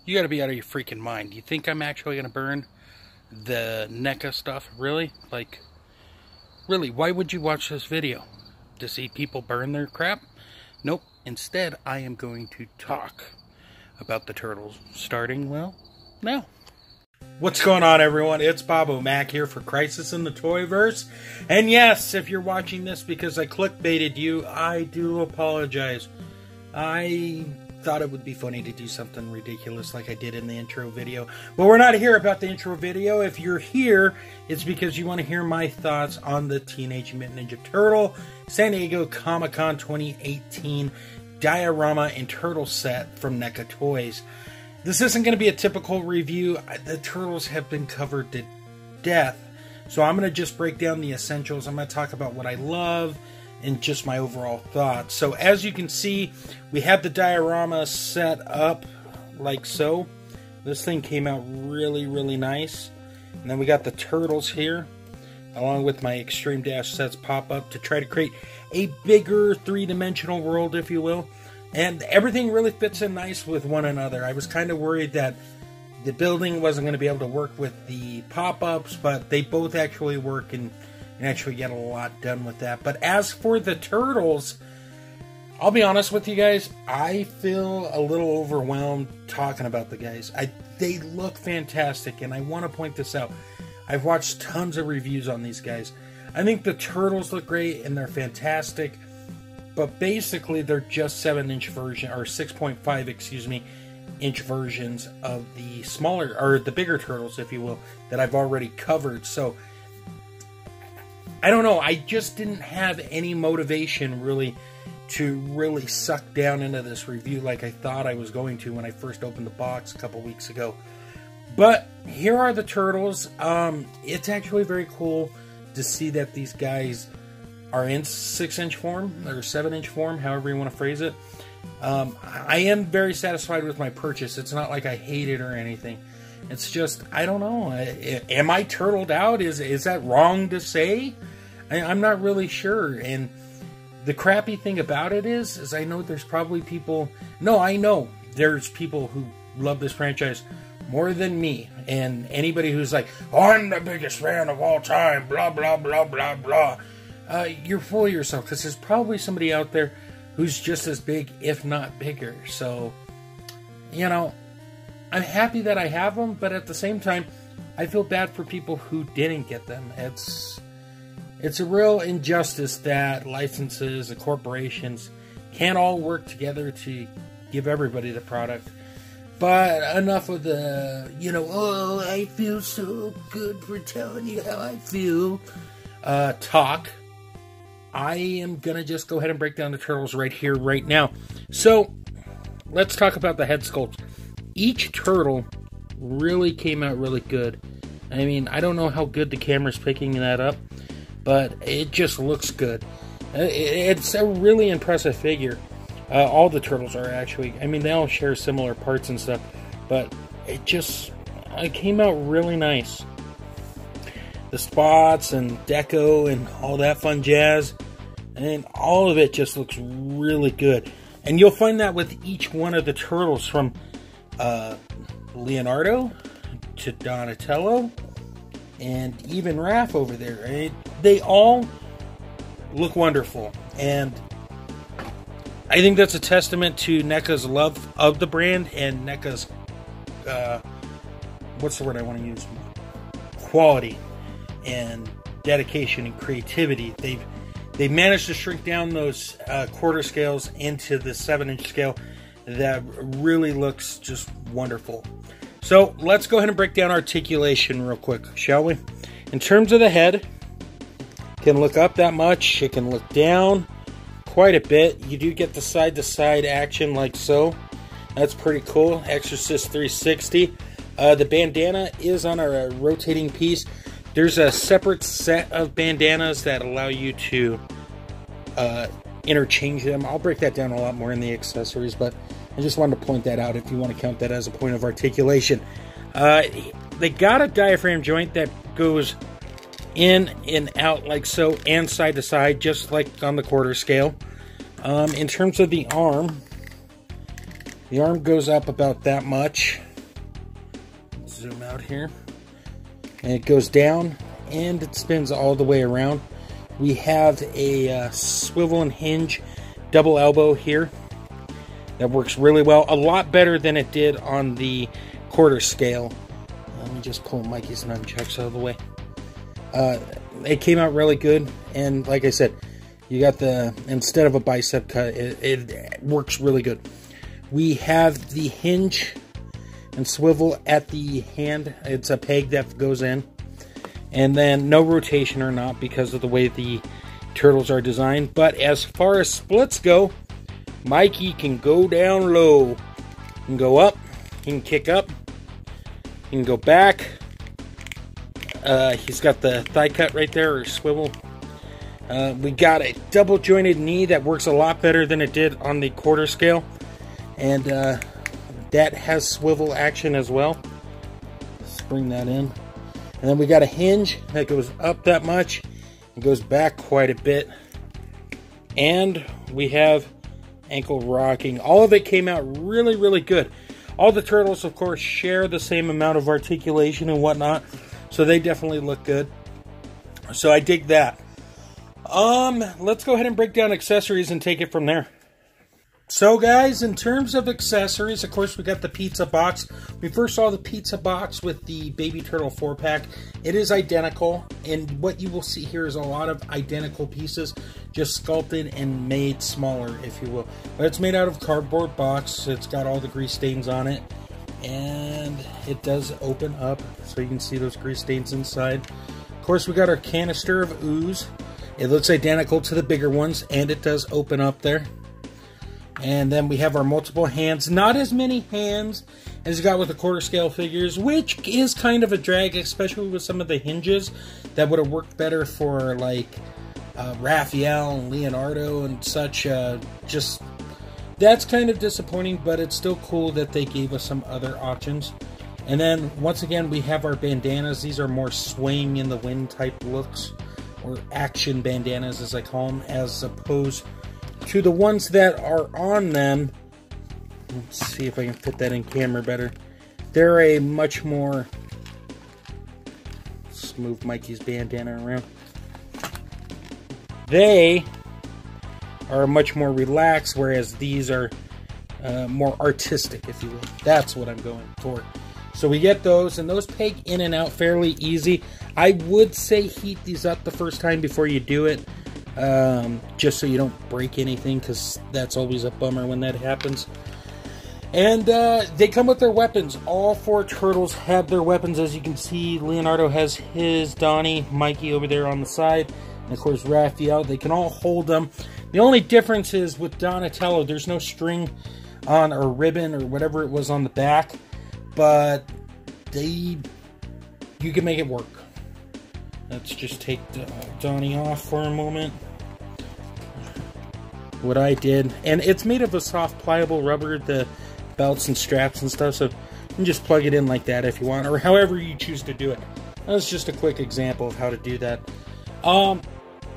You gotta be out of your freaking mind. You think I'm actually gonna burn the Neca stuff? Really? Like, really, why would you watch this video? To see people burn their crap? Nope. Instead, I am going to talk about the turtles. Starting, well, now. What's going on, everyone? It's Bobo Mac here for Crisis in the Toyverse. And yes, if you're watching this because I clickbaited you, I do apologize. I thought it would be funny to do something ridiculous like I did in the intro video. But we're not here about the intro video. If you're here, it's because you want to hear my thoughts on the Teenage Mutant Ninja Turtle San Diego Comic-Con 2018 Diorama and Turtle set from Neca Toys. This isn't going to be a typical review. The turtles have been covered to death. So I'm going to just break down the essentials. I'm going to talk about what I love and just my overall thoughts. So as you can see, we have the diorama set up like so. This thing came out really, really nice. And then we got the turtles here, along with my Extreme Dash sets pop-up to try to create a bigger three-dimensional world, if you will. And everything really fits in nice with one another. I was kind of worried that the building wasn't going to be able to work with the pop-ups, but they both actually work and actually get a lot done with that. But as for the turtles, I'll be honest with you guys, I feel a little overwhelmed talking about the guys. They look fantastic, and I want to point this out. I've watched tons of reviews on these guys. I think the turtles look great, and they're fantastic, but basically they're just 7-inch version, or 6.5, excuse me, inch versions of the smaller, or the bigger turtles, if you will, that I've already covered. So I don't know, I just didn't have any motivation really to really suck down into this review like I thought I was going to when I first opened the box a couple weeks ago. But here are the turtles. It's actually very cool to see that these guys are in 6-inch form, or 7-inch form, however you want to phrase it. I am very satisfied with my purchase. It's not like I hate it or anything. It's just, I don't know. Am I turtled out? Is that wrong to say? I'm not really sure. And the crappy thing about it is I know there's probably people... No, I know there's people who love this franchise more than me. And anybody who's like, oh, I'm the biggest fan of all time, blah, blah, blah, blah, blah. You're full of yourself, because there's probably somebody out there who's just as big, if not bigger. So, you know, I'm happy that I have them, but at the same time, I feel bad for people who didn't get them. It's a real injustice that licenses and corporations can't all work together to give everybody the product. But enough of the, you know, oh, I feel so good for telling you how I feel talk. I am going to just go ahead and break down the turtles right here, right now. So, let's talk about the head sculpt. Each turtle really came out really good. I mean, I don't know how good the camera's picking that up, but it just looks good. It's a really impressive figure. All the turtles are actually. I mean, they all share similar parts and stuff, but it came out really nice. The spots and deco and all that fun jazz, and all of it just looks really good. And you'll find that with each one of the turtles, from Leonardo to Donatello and even Raph over there. Right? They all look wonderful, and I think that's a testament to NECA's love of the brand and NECA's what's the word I want to use? Quality and dedication and creativity. They've managed to shrink down those quarter scales into the 7-inch scale that really looks just wonderful. So let's go ahead and break down articulation real quick, shall we? In terms of the head, it can look up that much, it can look down quite a bit. You do get the side-to-side action like so. That's pretty cool. Exorcist 360. The bandana is on a rotating piece. There's a separate set of bandanas that allow you to interchange them. I'll break that down a lot more in the accessories, but I just wanted to point that out if you want to count that as a point of articulation. They got a diaphragm joint that goes in and out like so, and side to side, just like on the quarter scale. In terms of the arm goes up about that much. Zoom out here. And it goes down and it spins all the way around. We have a swivel and hinge double elbow here that works really well, a lot better than it did on the quarter scale. Let me just pull Mikey's nunchucks out of the way. It came out really good, and like I said, you got the, instead of a bicep cut, it works really good. We have the hinge and swivel at the hand. It's a peg that goes in, and then no rotation or not because of the way the turtles are designed. But as far as splits go, Mikey can go down low. He can go up, he can kick up, he can go back. He's got the thigh cut right there, or swivel. We got a double jointed knee that works a lot better than it did on the quarter scale. And that has swivel action as well. Let's bring that in. And then we got a hinge that goes up that much and goes back quite a bit. And we have ankle rocking. All of it came out really, really good. All the turtles, of course, share the same amount of articulation and whatnot, so they definitely look good. So I dig that. Let's go ahead and break down accessories and take it from there. So guys, in terms of accessories, of course, we got the pizza box. We first saw the pizza box with the Baby Turtle 4-pack. It is identical, and what you will see here is a lot of identical pieces, just sculpted and made smaller, if you will. But it's made out of cardboard box. It's got all the grease stains on it, and it does open up, so you can see those grease stains inside. Of course, we got our canister of ooze. It looks identical to the bigger ones, and it does open up there. And then we have our multiple hands. Not as many hands as you got with the quarter scale figures, which is kind of a drag, especially with some of the hinges that would have worked better for like Raphael and Leonardo and such. Just that's kind of disappointing, but it's still cool that they gave us some other options. And then once again, we have our bandanas. These are more swaying in the wind type looks, or action bandanas as I call them, as opposed to the ones that are on them. Let's see if I can fit that in camera better. They're a much more, let's move Mikey's bandana around. They are much more relaxed, whereas these are more artistic, if you will. That's what I'm going for. So we get those, and those peg in and out fairly easy. I would say heat these up the first time before you do it. Just so you don't break anything, because that's always a bummer when that happens. And they come with their weapons. All four turtles have their weapons. As you can see, Leonardo has his, Donnie, Mikey over there on the side, and of course Raphael. They can all hold them. The only difference is with Donatello, there's no string on, or ribbon, or whatever it was on the back, but you can make it work. Let's just take Donnie off for a moment. What I did, and it's made of a soft pliable rubber, the belts and straps and stuff, so you can just plug it in like that if you want, or however you choose to do it. That's just a quick example of how to do that.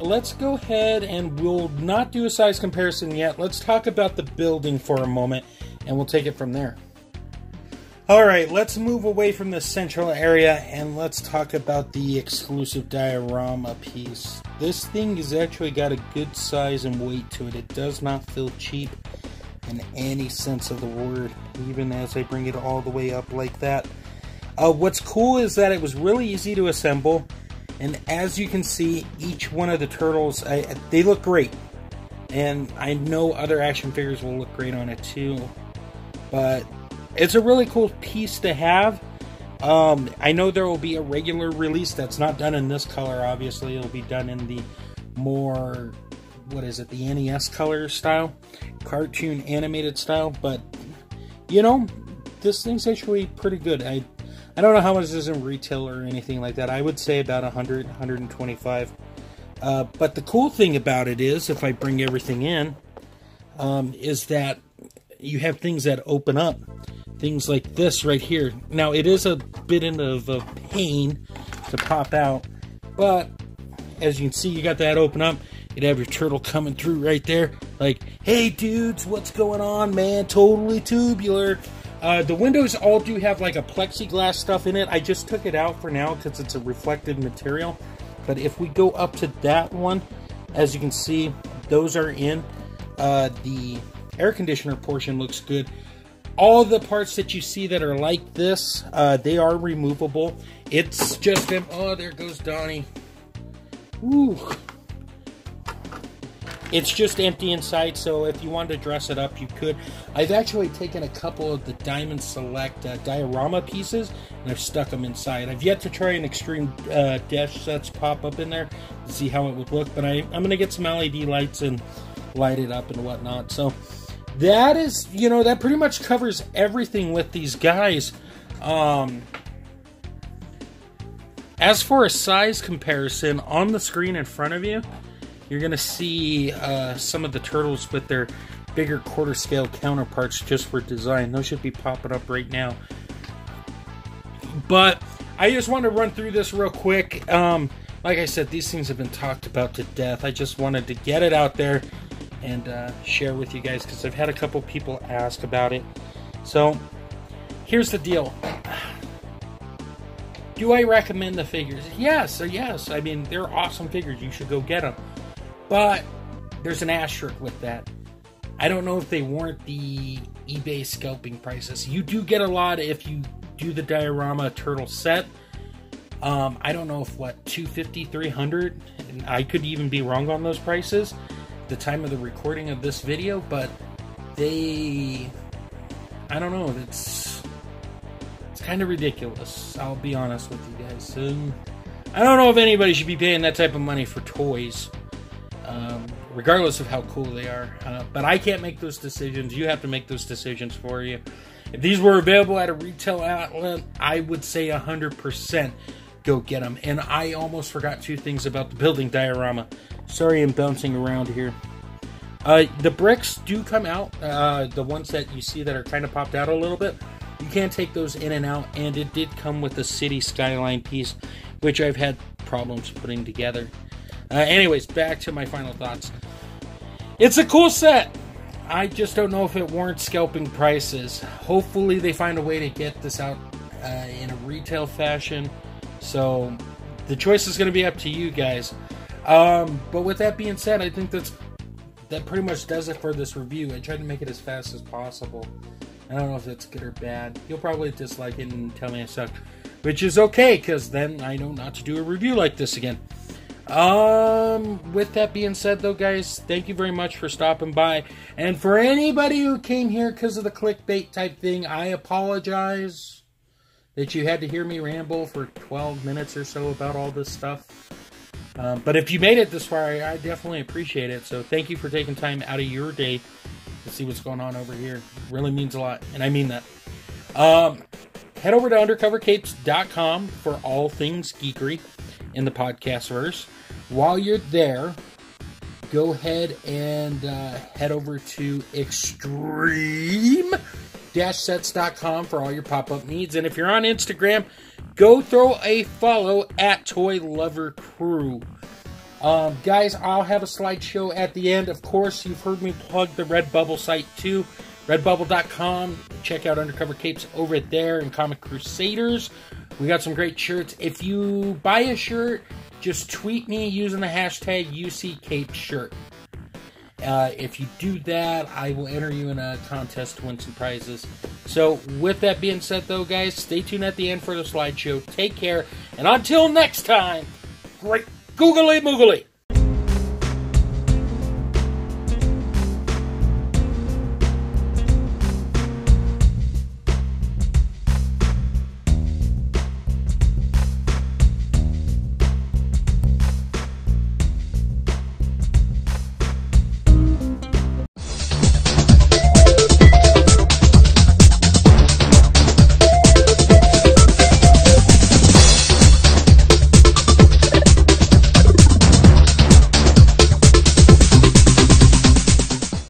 Let's go ahead, and we'll not do a size comparison yet. Let's talk about the building for a moment, and we'll take it from there. Alright, let's move away from the central area and let's talk about the exclusive diorama piece. This thing has actually got a good size and weight to it. It does not feel cheap in any sense of the word, even as I bring it all the way up like that. What's cool is that it was really easy to assemble, and as you can see, each one of the turtles, they look great. And I know other action figures will look great on it too, but it's a really cool piece to have. I know there will be a regular release that's not done in this color, obviously. It'll be done in the more, what is it, the NES color style, cartoon animated style, but you know, this thing's actually pretty good. I don't know how much it is in retail or anything like that. I would say about 100, 125. But the cool thing about it is, if I bring everything in, is that you have things that open up. Things like this right here. Now, it is a bit of a pain to pop out, but as you can see, you got that open up. You'd have your turtle coming through right there. Like, hey dudes, what's going on, man? Totally tubular. The windows all do have like a plexiglass stuff in it. I just took it out for now because it's a reflective material. But if we go up to that one, as you can see, those are in. The air conditioner portion looks good. All the parts that you see that are like this, they are removable. It's just them. Oh, there goes Donnie. Ooh. It's just empty inside, so if you wanted to dress it up, you could. I've actually taken a couple of the Diamond Select diorama pieces, and I've stuck them inside. I've yet to try an extreme dash sets pop up in there to see how it would look, but I'm going to get some LED lights and light it up and whatnot. So that is, you know, that pretty much covers everything with these guys. As for a size comparison, on the screen in front of you, you're going to see some of the turtles with their bigger quarter scale counterparts just for design. Those should be popping up right now. But I just want to run through this real quick. Like I said, these things have been talked about to death. I just wanted to get it out there and share with you guys because I've had a couple people ask about it. So here's the deal. Do I recommend the figures? Yes. I mean, they're awesome figures. You should go get them. But there's an asterisk with that. I don't know if they warrant the eBay scalping prices. You do get a lot if you do the diorama turtle set. I don't know if, what, $250, $300? I could even be wrong on those prices at the time of the recording of this video, but I don't know, it's kind of ridiculous. I'll be honest with you guys. I don't know if anybody should be paying that type of money for toys. Regardless of how cool they are. But I can't make those decisions. You have to make those decisions for you. If these were available at a retail outlet, I would say 100% go get them. And I almost forgot two things about the building diorama. Sorry I'm bouncing around here. The bricks do come out. The ones that you see that are kind of popped out a little bit. You can take those in and out. And it did come with a city skyline piece, which I've had problems putting together. Anyways, back to my final thoughts. It's a cool set. I just don't know if it warrants scalping prices. Hopefully they find a way to get this out in a retail fashion. So the choice is going to be up to you guys. But with that being said, I think that pretty much does it for this review. I tried to make it as fast as possible. I don't know if that's good or bad. You'll probably dislike it and tell me I suck, which is okay, because then I know not to do a review like this again. With that being said, though, guys, thank you very much for stopping by. And for anybody who came here because of the clickbait type thing, I apologize that you had to hear me ramble for 12 minutes or so about all this stuff. But if you made it this far, I definitely appreciate it. So thank you for taking time out of your day to see what's going on over here. It really means a lot, and I mean that. Head over to undercovercapes.com for all things geekery in the podcast verse. While you're there, go ahead and head over to extreme-sets.com for all your pop-up needs. And if you're on Instagram, go throw a follow at Toy Lover Crew. Guys, I'll have a slideshow at the end. Of course, you've heard me plug the Redbubble site too. Redbubble.com. Check out Undercover Capes over there and Comic Crusaders. We got some great shirts. If you buy a shirt, just tweet me using the hashtag UCCapeshirt. If you do that, I will enter you in a contest to win some prizes. So, with that being said, though, guys, stay tuned at the end for the slideshow. Take care, and until next time, great googly moogly.